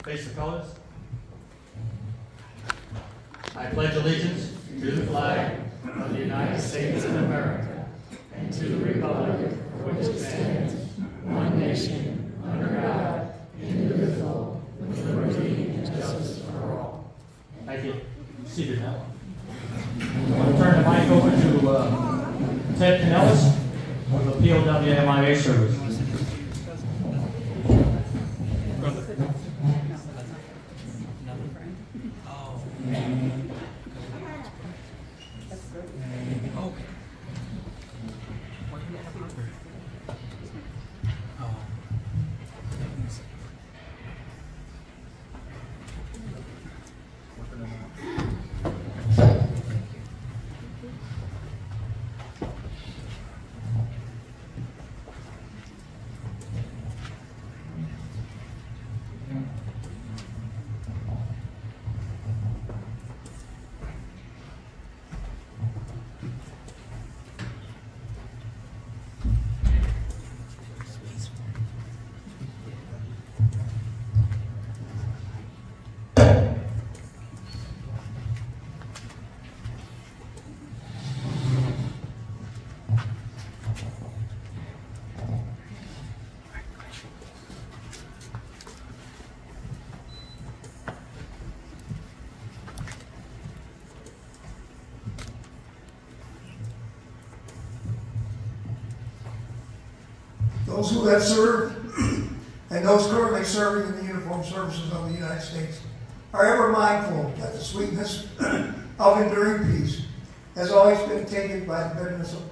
Face the colors. I pledge allegiance to the flag of the United States of America and to the republic for which it stands, one nation, under God, indivisible, with liberty and justice for all. Thank you. Seated now. I'm going to turn the mic over to Ted Pinellas of the POWMIA service. Those who have served and those currently serving in the uniformed services of the United States are ever mindful that the sweetness of enduring peace has always been tainted by the bitterness of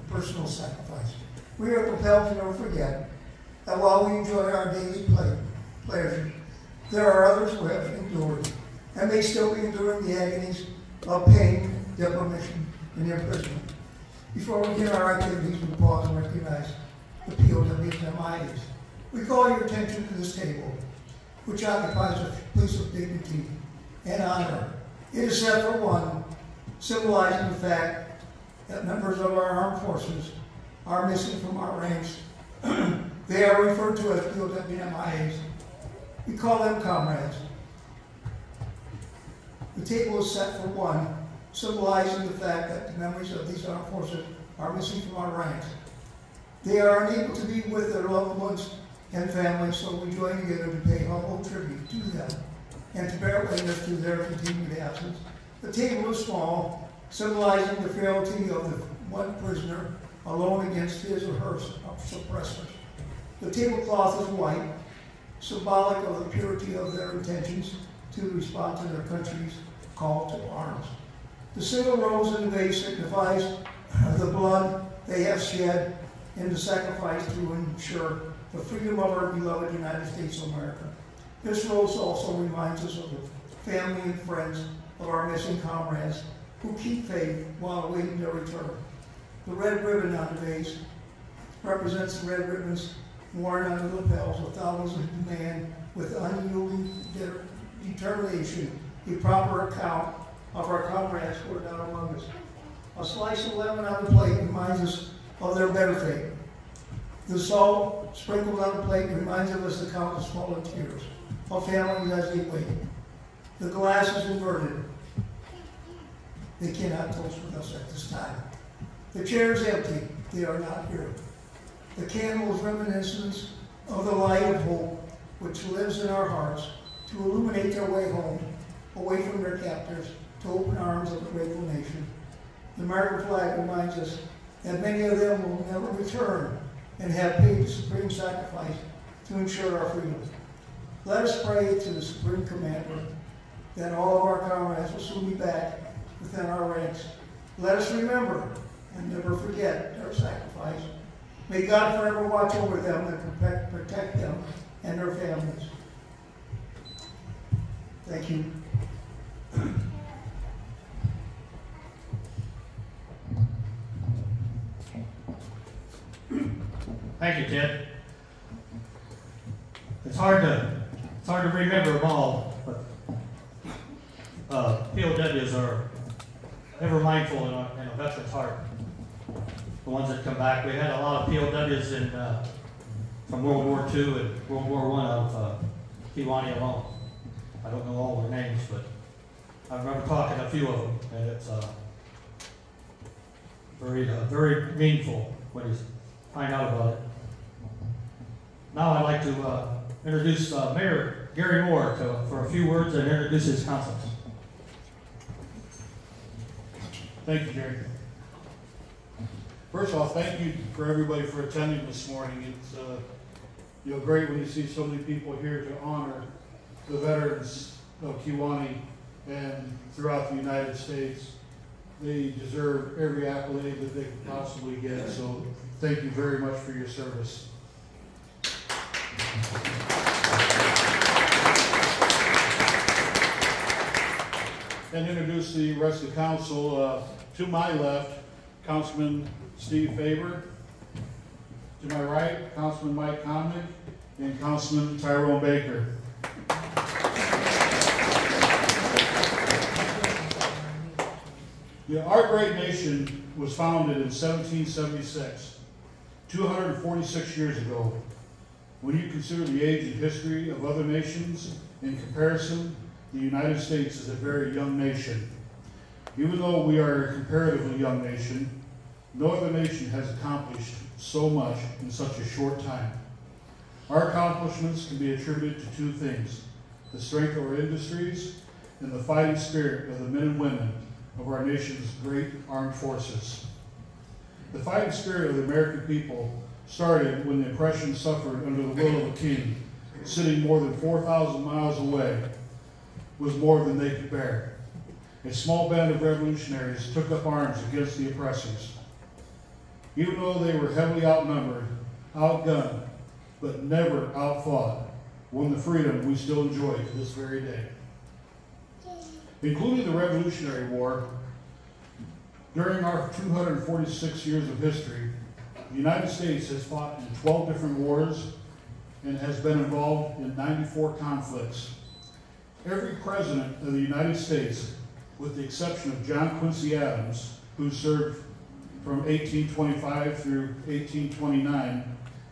personal sacrifice. We are compelled to never forget that while we enjoy our daily pleasure, there are others who have endured and may still be enduring the agonies of pain, deprivation, and imprisonment. Before we begin our activities, we pause and recognize the POWMIAs. We call your attention to this table, which occupies a place of dignity and honor. It is set for one, symbolizing the fact that members of our armed forces are missing from our ranks. They are referred to as POWMIAs. We call them comrades. The table is set for one, symbolizing the fact that the members of these armed forces are missing from our ranks. They are unable to be with their loved ones and families, so we join together to pay humble tribute to them and to bear witness to their continued absence. The table is small, symbolizing the frailty of the one prisoner alone against his or her suppressors. The tablecloth is white, symbolic of the purity of their intentions to respond to their country's call to arms. The single rose in the vase signifies the blood they have shed in the sacrifice to ensure the freedom of our beloved United States of America. This rose also reminds us of the family and friends of our missing comrades who keep faith while awaiting their return. The red ribbon on the vase represents the red ribbons worn on the lapels of thousands who demand with unyielding determination a proper account of our comrades who are not among us. A slice of lemon on the plate reminds us of their better fate. The salt sprinkled on the plate reminds us of the countless fallen tears of families as they wait. The glass is inverted. They cannot toast with us at this time. The chair is empty. They are not here. The candle is reminiscence of the light of hope which lives in our hearts to illuminate their way home, away from their captors, to open arms of a grateful nation. The American flag reminds us that many of them will never return and have paid the supreme sacrifice to ensure our freedom. Let us pray to the Supreme Commander that all of our comrades will soon be back within our ranks. Let us remember and never forget their sacrifice. May God forever watch over them and protect them and their families. Thank you. Thank you, Ted. It's hard to remember them all, but POWs are ever mindful in a veteran's heart. The ones that come back. We had a lot of POWs from World War II and World War I out of Kewanee alone. I don't know all their names, but I remember talking to a few of them, and it's very meaningful when you find out about it. Now I'd like to introduce Mayor Gary Moore for a few words and introduce his concepts. Thank you, Jerry. First of all, thank you for everybody for attending this morning. It's great when you see so many people here to honor the veterans of Kewanee and throughout the United States. They deserve every accolade that they could possibly get, so thank you very much for your service. And introduce the rest of the council. To my left, Councilman Steve Faber. To my right, Councilman Mike Connick and Councilman Tyrone Baker. Our great nation was founded in 1776, 246 years ago. When you consider the age and history of other nations, in comparison, the United States is a very young nation. Even though we are a comparatively young nation, no other nation has accomplished so much in such a short time. Our accomplishments can be attributed to two things: the strength of our industries and the fighting spirit of the men and women of our nation's great armed forces. The fighting spirit of the American people started when the oppression suffered under the will of a king, sitting more than 4,000 miles away, was more than they could bear. A small band of revolutionaries took up arms against the oppressors. Even though they were heavily outnumbered, outgunned, but never outfought, won the freedom we still enjoy to this very day. Including the Revolutionary War, during our 246 years of history, the United States has fought in 12 different wars and has been involved in 94 conflicts. Every president of the United States, with the exception of John Quincy Adams, who served from 1825 through 1829,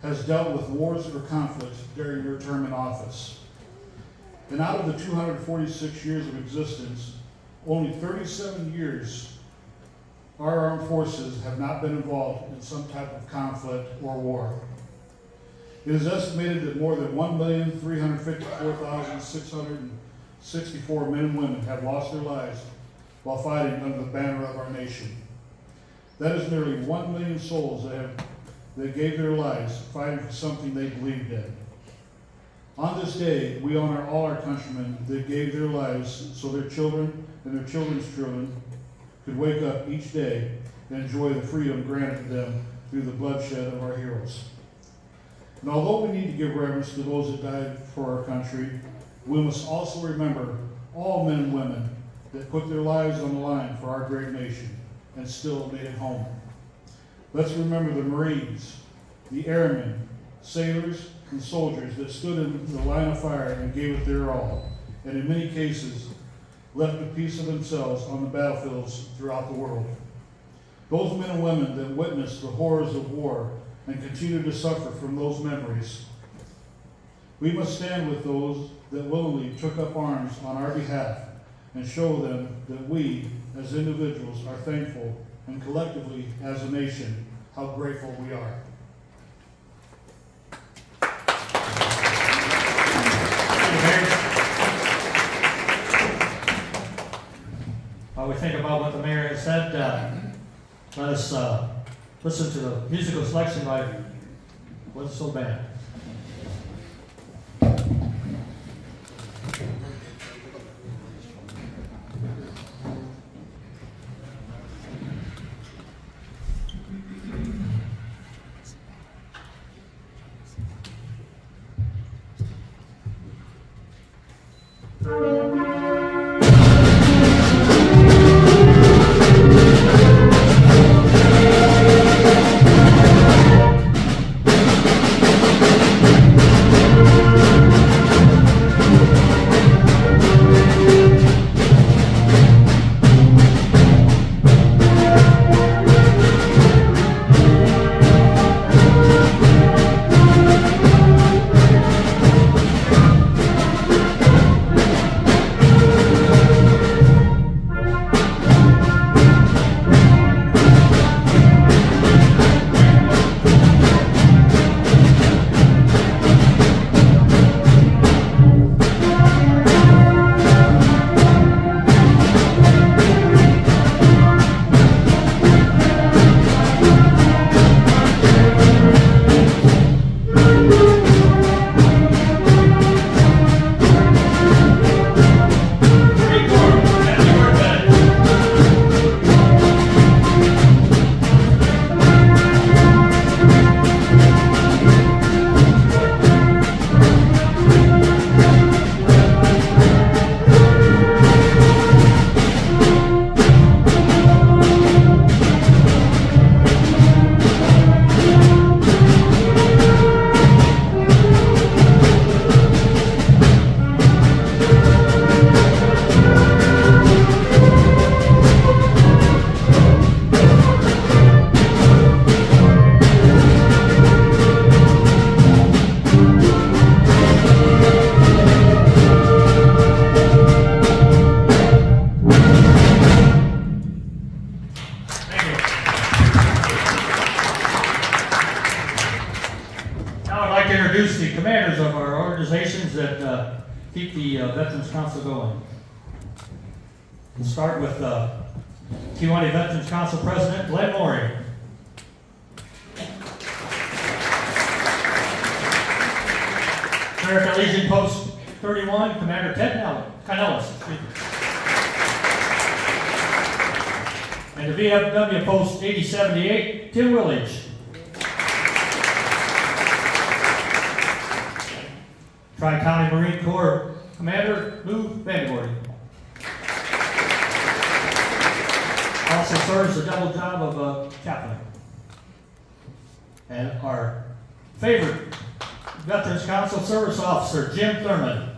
has dealt with wars or conflicts during their term in office. And out of the 246 years of existence, only 37 years our armed forces have not been involved in some type of conflict or war. It is estimated that more than 1,354,664 men and women have lost their lives while fighting under the banner of our nation. That is nearly 1 million souls that gave their lives fighting for something they believed in. On this day, we honor all our countrymen that gave their lives so their children and their children's children could wake up each day and enjoy the freedom granted to them through the bloodshed of our heroes. And although we need to give reverence to those that died for our country, we must also remember all men and women that put their lives on the line for our great nation and still made it home. Let's remember the Marines, the airmen, sailors, and soldiers that stood in the line of fire and gave it their all, and in many cases left a piece of themselves on the battlefields throughout the world. Those men and women that witnessed the horrors of war and continue to suffer from those memories. We must stand with those that willingly took up arms on our behalf and show them that we, as individuals, are thankful, and collectively, as a nation, how grateful we are. While we think about what the mayor has said, let us listen to the musical selection by What's So Bad. keep the Veterans Council going. We'll start with Kewanee Veterans Council President Glenn Morey. American Legion Post 31, Commander Ted Canellis. And the VFW Post 8078, Tim Willage. Tri-County Marine Corps Commander Lou Vandervoorde. Also serves the double job of chaplain. And our favorite Veterans Council Service Officer, Jim Thurman.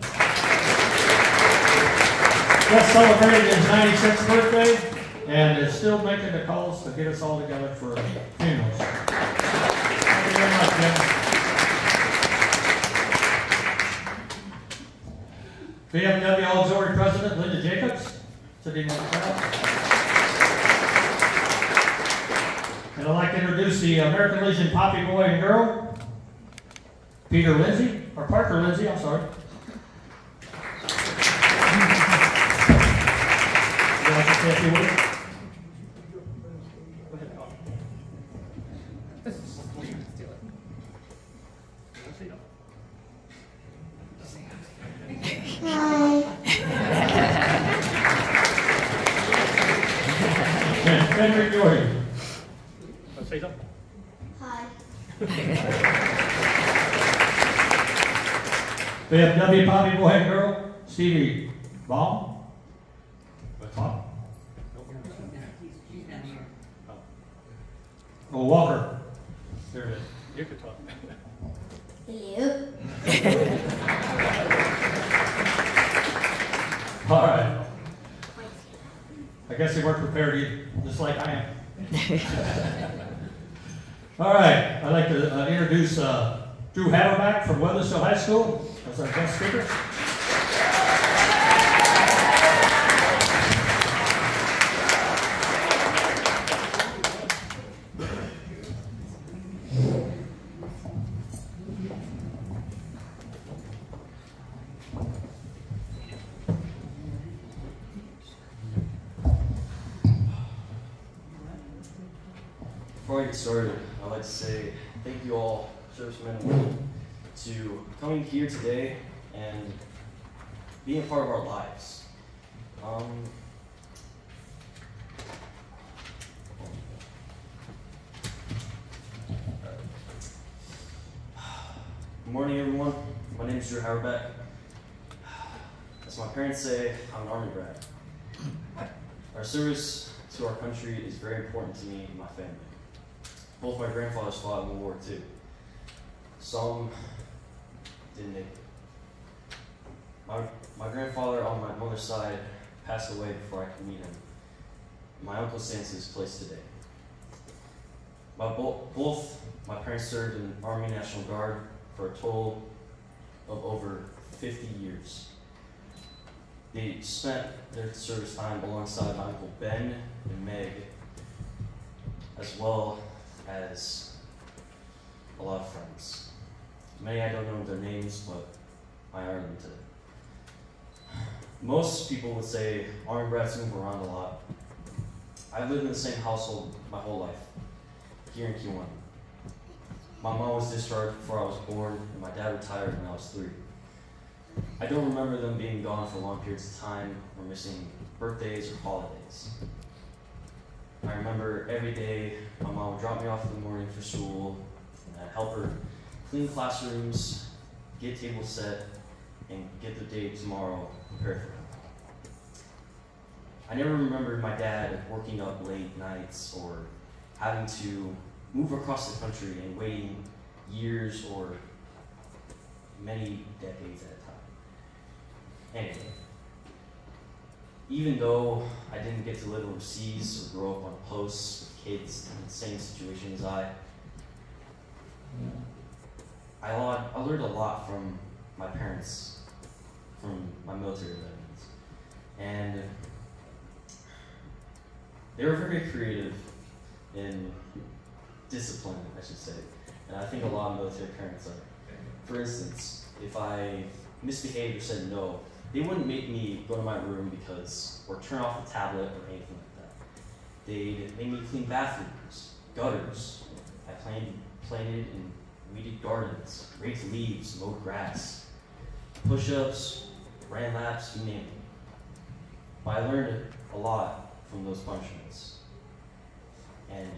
Just celebrated his 96th birthday and is still making the calls to get us all together for funerals. Thank you very much, Jim. VFW Auxiliary President Linda Jacobs, sitting in the crowd. And I'd like to introduce the American Legion Poppy Boy and Girl, Parker Lindsay, I'm sorry. Would you like to say a few words? Henry Jordan. Want to say something? Hi. VFW Poppy Boy and Girl, Stevie Baum. What's on? Oh, Walker. There it is. You can talk. Hello. All right. I guess they weren't prepared either, just like I am. All right. I'd like to introduce Drew Haverback from Weathersfield High School as our guest speaker. Before I get started, I'd like to say thank you all, servicemen and women, to coming here today and being a part of our lives. Good morning, everyone. My name is Drew Haverback. As my parents say, I'm an Army brat. Our service to our country is very important to me and my family. Both my grandfathers fought in World War II. Some didn't make it. My grandfather on my mother's side passed away before I could meet him. My uncle stands in his place today. Both my parents served in the Army National Guard for a total of over 50 years. They spent their service time alongside my Uncle Ben and Meg, as well as a lot of friends. Many I don't know their names, but I earned them today. Most people would say Army brats move around a lot. I've lived in the same household my whole life, here in Kewanee. My mom was discharged before I was born, and my dad retired when I was 3. I don't remember them being gone for long periods of time or missing birthdays or holidays. I remember every day my mom would drop me off in the morning for school, and I'd help her clean classrooms, get tables set, and get the day tomorrow prepared for her. I never remembered my dad working up late nights or having to move across the country and waiting years or many decades at a time. Anyway, even though I didn't get to live overseas or grow up on posts with kids in the same situation as I learned a lot from my parents, from my military veterans. And they were very creative in discipline, I should say. And I think a lot of military parents are. For instance, if I misbehaved or said no, they wouldn't make me go to my room or turn off the tablet or anything like that. They'd make me clean bathrooms, gutters. I planted and weeded gardens, raked leaves, mowed grass, push-ups, ran laps, you name it. But I learned a lot from those punishments. And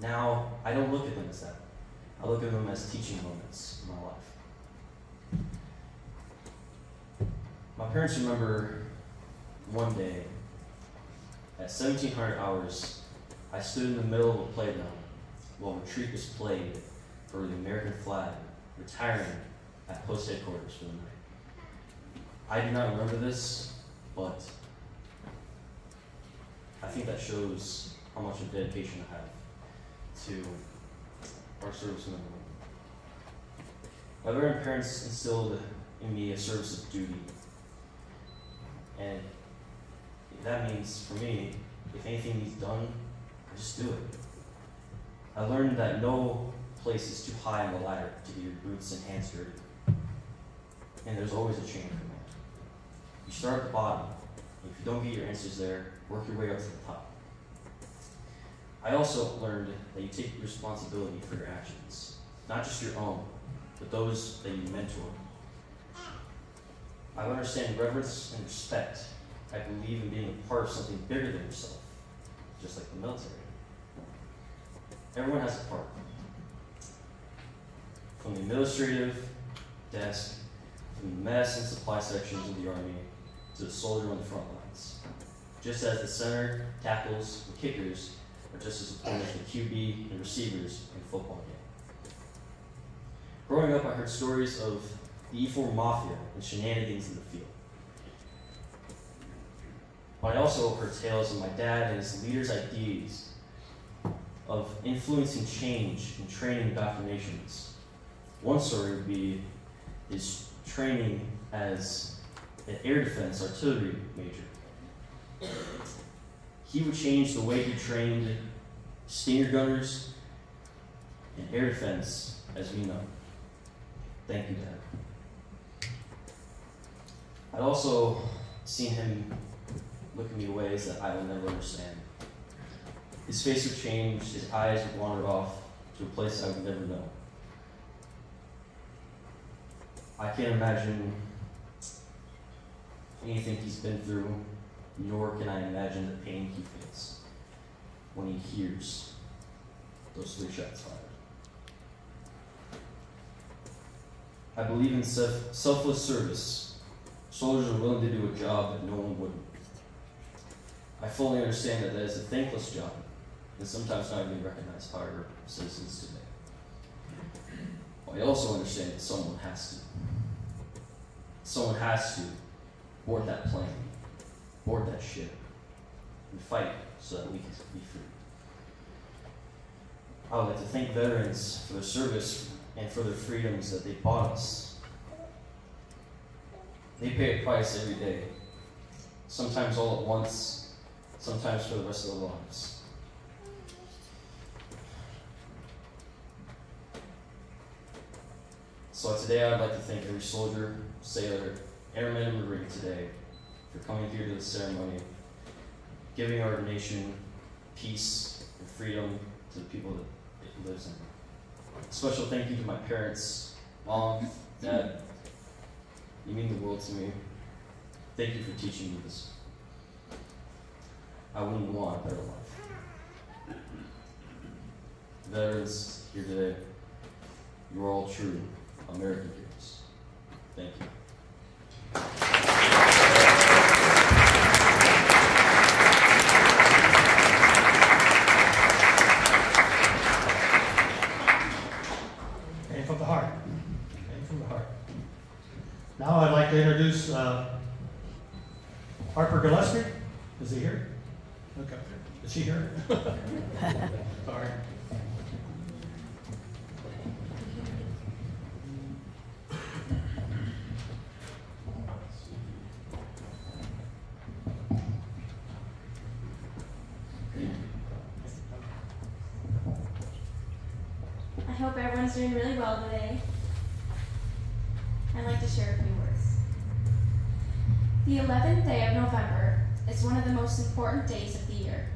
now I don't look at them as that. I look at them as teaching moments in my life. My parents remember one day at 1700 hours, I stood in the middle of a playground while retreat was played for the American flag, retiring at post headquarters for the night. I do not remember this, but I think that shows how much of dedication I have to our servicemen. My veteran parents instilled in me a service of duty. And that means, for me, if anything needs done, I just do it. I learned that no place is too high on the ladder to get your boots and hands dirty. And there's always a chain of command. You start at the bottom. If you don't get your answers there, work your way up to the top. I also learned that you take responsibility for your actions, not just your own, but those that you mentor. I understand reverence and respect. I believe in being a part of something bigger than yourself, just like the military. Everyone has a part. From the administrative desk, from the mess and supply sections of the Army, to the soldier on the front lines. Just as the center, tackles, and kickers are just as important as the QB and receivers in a football game. Growing up, I heard stories of the E4 Mafia and shenanigans in the field. But I also heard tales of my dad and his leaders' ideas of influencing change and training indoctrinations. One story would be his training as an air defense artillery major. He would change the way he trained stinger gunners and air defense as we know. Thank you, Dad. I'd also seen him look at me in ways that I will never understand. His face would change, his eyes would wander off to a place I would never know. I can't imagine anything he's been through, nor can I imagine the pain he feels when he hears those 3 shots fired. I believe in selfless service. Soldiers are willing to do a job that no one wouldn't. I fully understand that is a thankless job, and sometimes not even recognized by our citizens today. But I also understand that someone has to. Someone has to board that plane, board that ship, and fight so that we can be free. I would like to thank veterans for their service and for their freedoms that they bought us. They pay a price every day, sometimes all at once, sometimes for the rest of their lives. So today I'd like to thank every soldier, sailor, airman, and Marine today for coming here to the ceremony, giving our nation peace and freedom to the people that it lives in. A special thank you to my parents, Mom, Dad. You mean the world to me. Thank you for teaching me this. I wouldn't want a better life. Veterans here today, you are all true American heroes. Thank you. And from the heart. And from the heart. Now I'd like to introduce Harper Gillespie. Is he here? Okay. Is she here? Sorry. I hope everyone's doing really well today. I'd like to share a few words. The 11th day of November is one of the most important days of the year.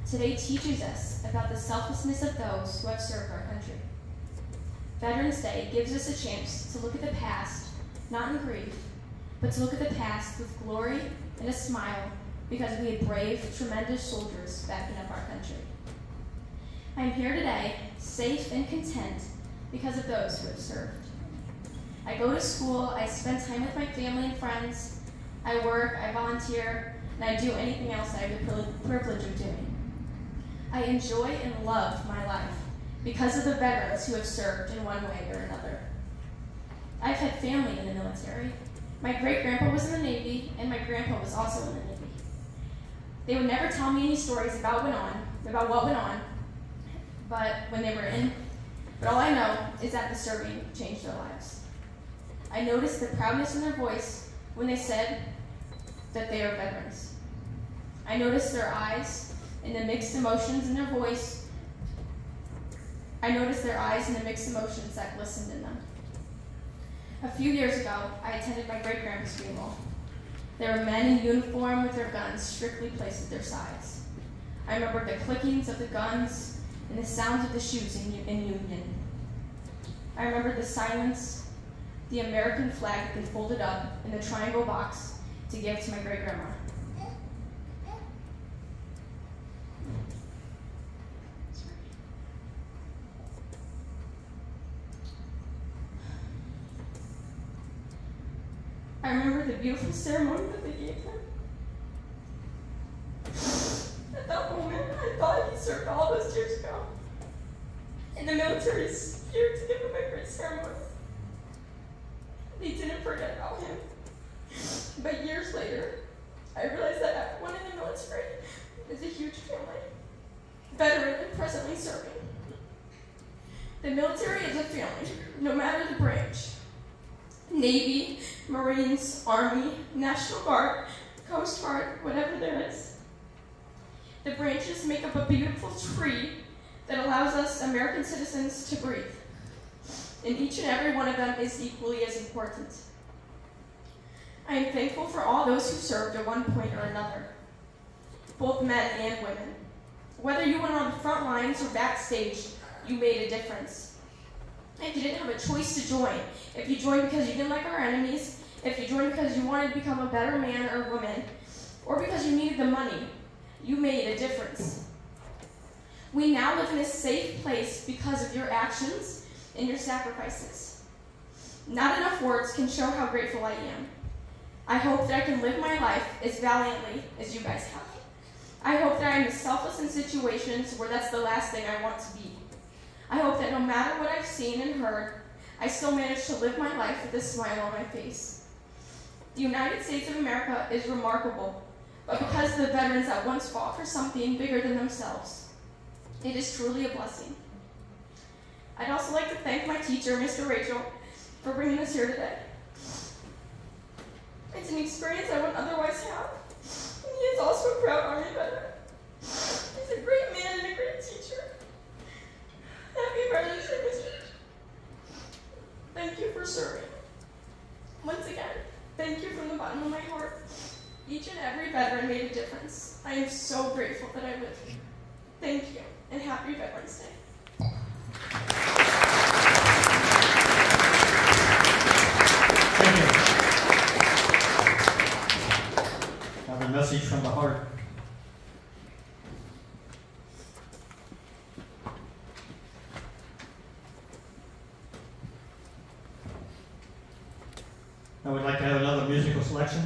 Today teaches us about the selflessness of those who have served our country. Veterans Day gives us a chance to look at the past, not in grief, but to look at the past with glory and a smile because we had brave, tremendous soldiers backing up our country. I am here today, safe and content because of those who have served. I go to school, I spend time with my family and friends, I work, I volunteer, and I do anything else I have the privilege of doing. I enjoy and love my life because of the veterans who have served in one way or another. I've had family in the military. My great-grandpa was in the Navy, and my grandpa was also in the Navy. They would never tell me any stories about what went on, but when they were in. But all I know is that the serving changed their lives. I noticed the proudness in their voice when they said that they are veterans. I noticed their eyes and the mixed emotions in their voice. I noticed their eyes and the mixed emotions that glistened in them. A few years ago, I attended my great-grandpa's funeral. There were men in uniform with their guns strictly placed at their sides. I remember the clickings of the guns and the sounds of the shoes in union. I remember the silence, the American flag that they folded up in the triangle box to give to my great-grandma. I remember the beautiful ceremony that they gave him. At that moment, I thought he served all those years ago. And the military is here to give him a great ceremony. They didn't forget about him. But years later, I realized that everyone in the military is a huge family, veteran and presently serving. The military is a family, no matter the branch. Navy, Marines, Army, National Guard, Coast Guard, whatever there is. The branches make up a beautiful tree that allows us American citizens to breathe. And each and every one of them is equally as important. I am thankful for all those who served at one point or another, both men and women. Whether you went on the front lines or backstage, you made a difference. If you didn't have a choice to join, if you joined because you didn't like our enemies, if you joined because you wanted to become a better man or woman, or because you needed the money, you made a difference. We now live in a safe place because of your actions and your sacrifices. Not enough words can show how grateful I am. I hope that I can live my life as valiantly as you guys have. I hope that I am as selfless in situations where that's the last thing I want to be. I hope that no matter what I've seen and heard, I still manage to live my life with a smile on my face. The United States of America is remarkable, but because of the veterans that once fought for something bigger than themselves, it is truly a blessing. I'd also like to thank my teacher, Mr. Rachel, for bringing us here today. It's an experience I wouldn't otherwise have. And he is also a proud Army veteran. He's a great man and a great teacher. Happy Veterans Day, Mr. Thank you for serving. Once again, thank you from the bottom of my heart. Each and every veteran made a difference. I am so grateful that I lived. Thank you, and happy Veterans Day. Thank you. Have a message from the heart. I would like to have another musical selection.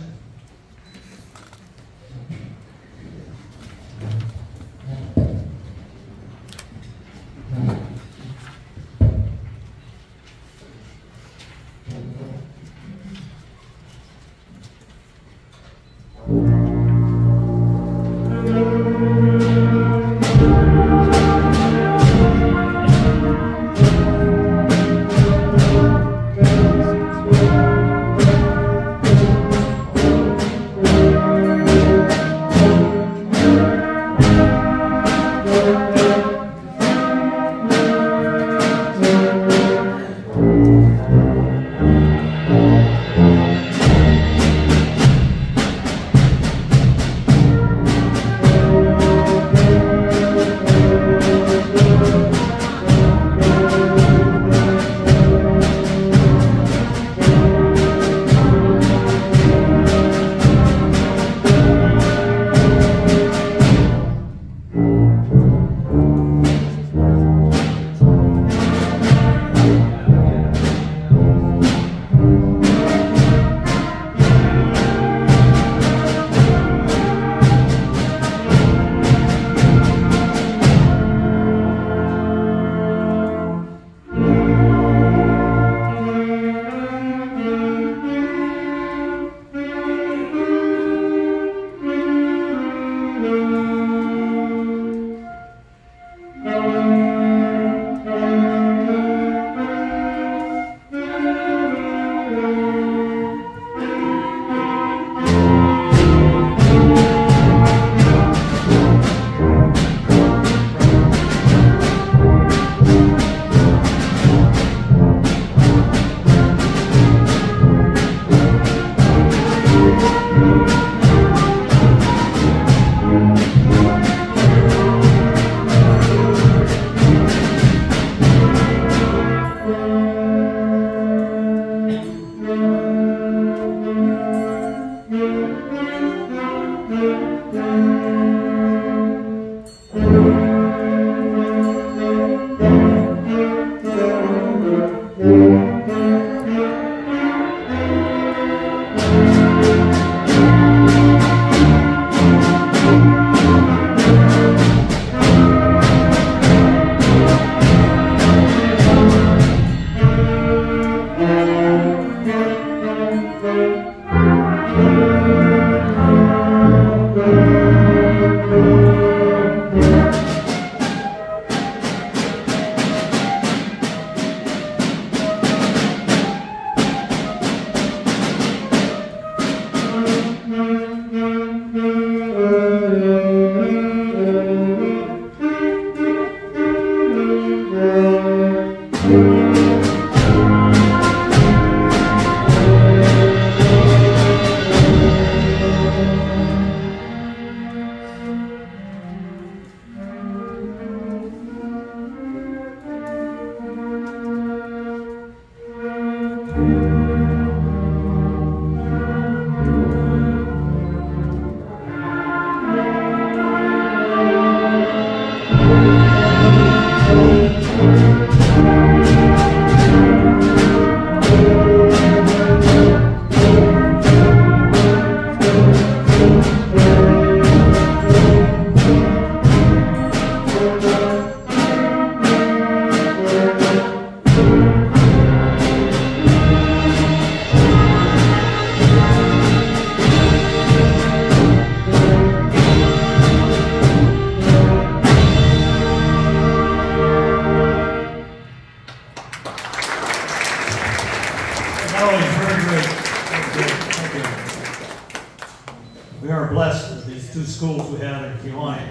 We are blessed with these two schools we have in Kewanee.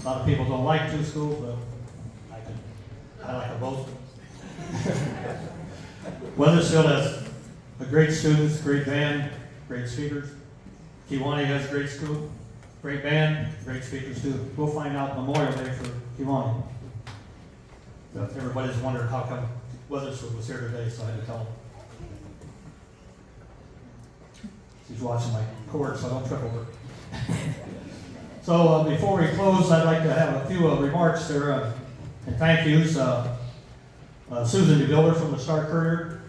A lot of people don't like two schools, but I like them both. Weathersfield has a great students, great band, great speakers. Kewanee has a great school, great band, great speakers too. We'll find out Memorial Day for Kewanee. So everybody's wondering how come Weathersfield was here today, so I had to tell them. She's watching my cord, so I don't trip over. So before we close, I'd like to have a few remarks there and thank yous. Susan DeVilder from the Star Courier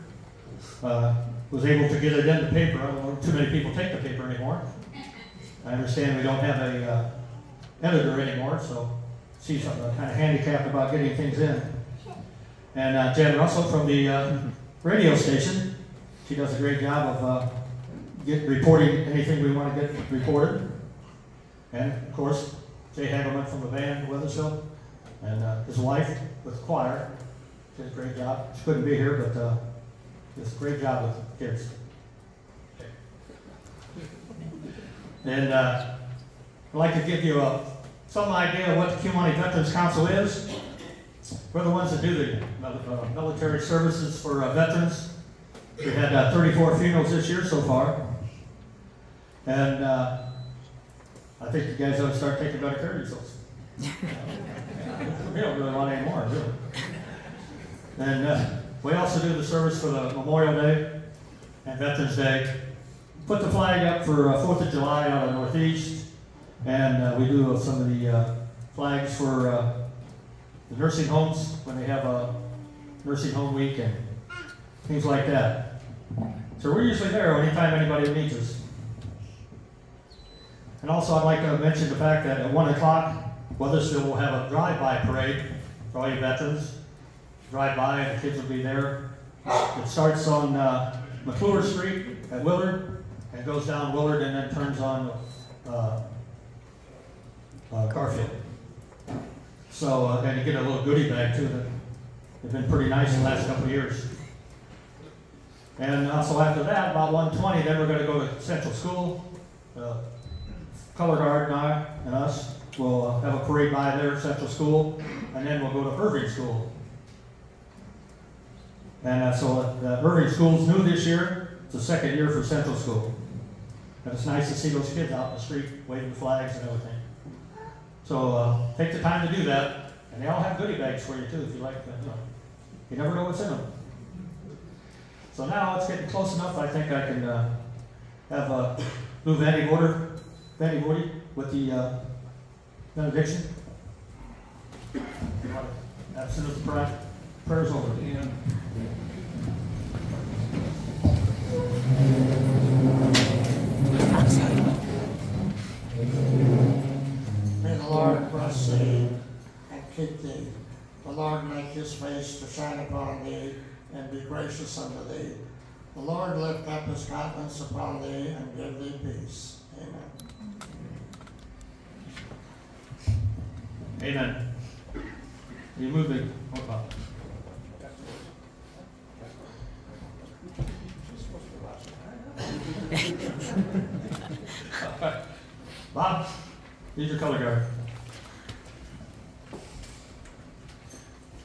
was able to get it in the paper. I don't know, too many people take the paper anymore. I understand we don't have a editor anymore, so she's kind of handicapped about getting things in. And Jen Russell from the radio station, she does a great job of reporting anything we want to get reported. And of course, Jay Hagelman from the band, Weathersfield, and his wife with the choir. She did a great job. She couldn't be here, but just a great job with the kids. Okay. And I'd like to give you some idea of what the Kewanee Veterans Council is. We're the ones that do the military services for veterans. We had 34 funerals this year so far. And I think you guys ought to start taking better care of yourselves. We don't really want any more, really. And we also do the service for the Memorial Day and Veterans Day. Put the flag up for 4th of July out of the Northeast. And we do some of the flags for the nursing homes when they have a nursing home week and things like that. So we're usually there anytime anybody needs us. And also I'd like to mention the fact that at 1 o'clock, Weathersfield will have a drive-by parade for all you veterans. Drive by and the kids will be there. It starts on McClure Street at Willard and goes down Willard and then turns on Garfield. So, and to get a little goodie bag too. They've been pretty nice the last couple of years. And so after that, about 1:20, then we're going to go to Central School. Color Guard and us will have a parade by there, Central School, and then we'll go to Irving School. And so Irving School's new this year. It's the second year for Central School. And it's nice to see those kids out in the street waving flags and everything. So take the time to do that. And they all have goodie bags for you too, if you like them. You never know what's in them. So now it's getting close enough. I think I can have Lou Vandy Woody with the benediction. As soon as the prayer's over. May the Lord bless thee and keep thee. The Lord make his face to shine upon thee and be gracious unto thee. The Lord lift up his countenance upon thee and give thee peace. Amen. Amen. You move it. Bob, use your color guard.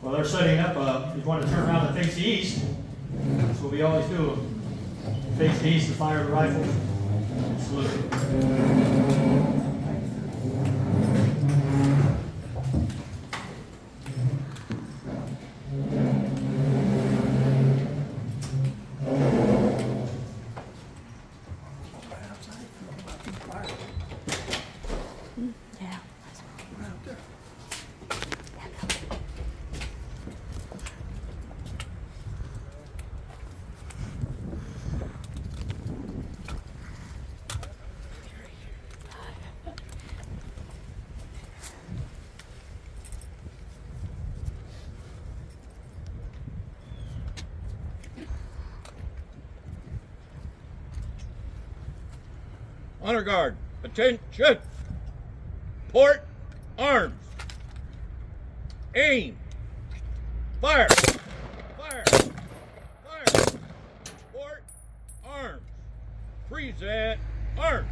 Well, they're setting up. You want to turn around and face the east. That's what we always do. Face the east to fire the rifle. Salute. Honor guard, attention! Port arms. Aim. Fire. Fire. Fire. Port arms. Freeze at arms.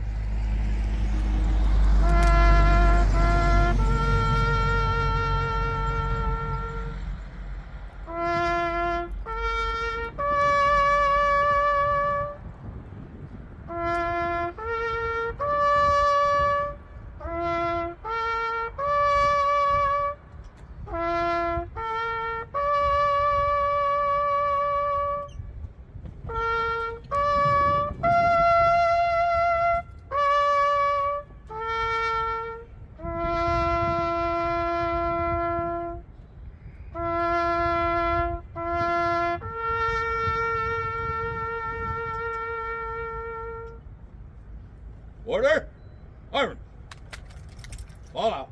Order. Arms. Fall out.